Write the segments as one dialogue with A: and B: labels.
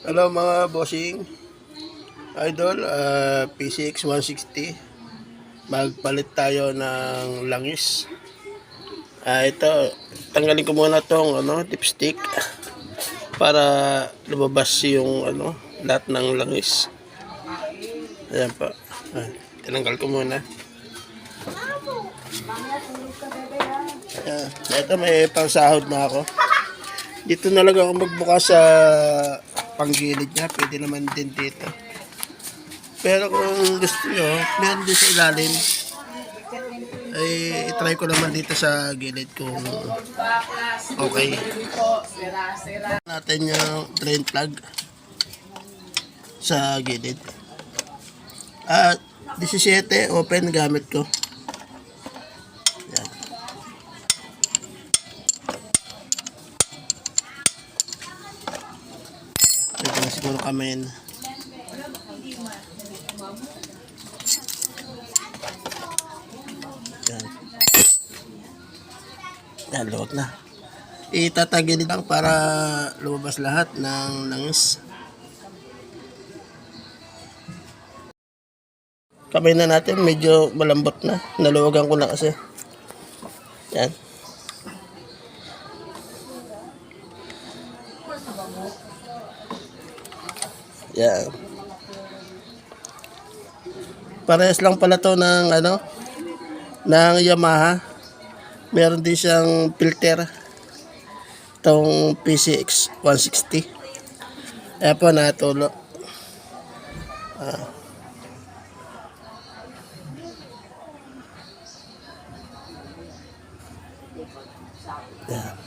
A: Hello mga bossing, idol, PCX 160. Magpalit tayo ng langis. Ito, tanggalin ko muna tong dipstick para lumabas yung lahat ng langis. Ayan pa. Tinanggal ko muna. Ito, may pangsahod na ako. Dito na lang ako magbukas sa panggilid niya. Pwede naman din dito. Pero kung gusto nyo, meron din sa ilalim. Ay, itry ko naman dito sa gilid kung okay. Natin yung drain plug sa gilid. At 17 open gamit ko. Yan. Pwede na siguro kamayin. Yan, luwag na. Itatagilid lang para lumabas lahat ng langis. Kamay na natin, medyo malambot na. Naluwagan ko na kasi. Yan. Yan. Parehas lang pala to ng ng Yamaha. Meron din siyang filter. Itong PCX 160. Ayan po, natulo. Yan.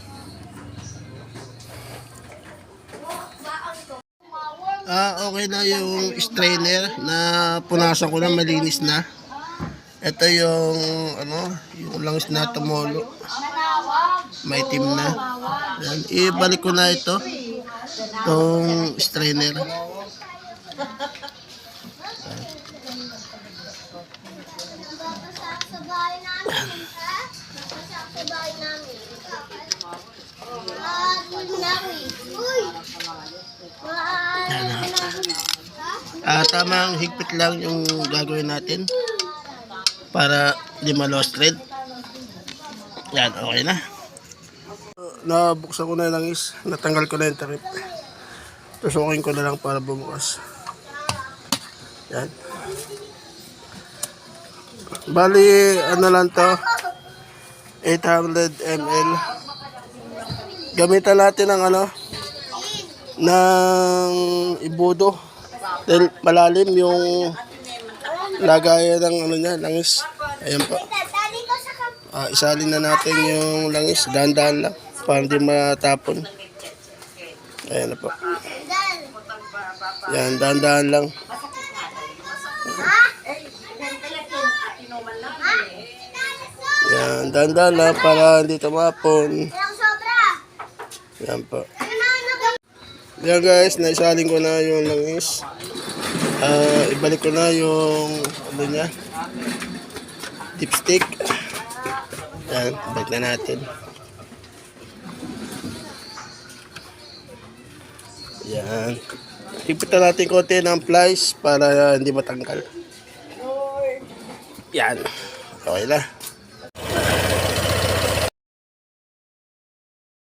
A: Okay na yung strainer na punasan ko na, malinis na. Ito yung yung langis na tumulo. May itim na. Yan. Ibalik ko na ito. Itong strainer. Tamang higpit lang yung gagawin natin para di ma-lost thread. Yan, okay na. Nabuksan ko na yung langis. Natanggal ko na yung tarik. Tusukin ko na lang para bumukas. Yan. Bali, lang to. 800 ml. Gamitan natin ng ng ibudo. Dahil malalim yung lagayan ng niya, langis. Ayan po. Isalin na natin yung langis. Dahan-dahan lang para hindi matapon. Ayan na po. Yan, dahan-dahan lang. Yan, dahan-dahan lang para hindi tumapon. Yan po. Yan guys, naisalin ko na yung langis. Ibalik ko na yung niya, dipstick. Yan, ibalik na natin. Yan. Hipitan natin konti ng plies para hindi matanggal. Yan. Okay na.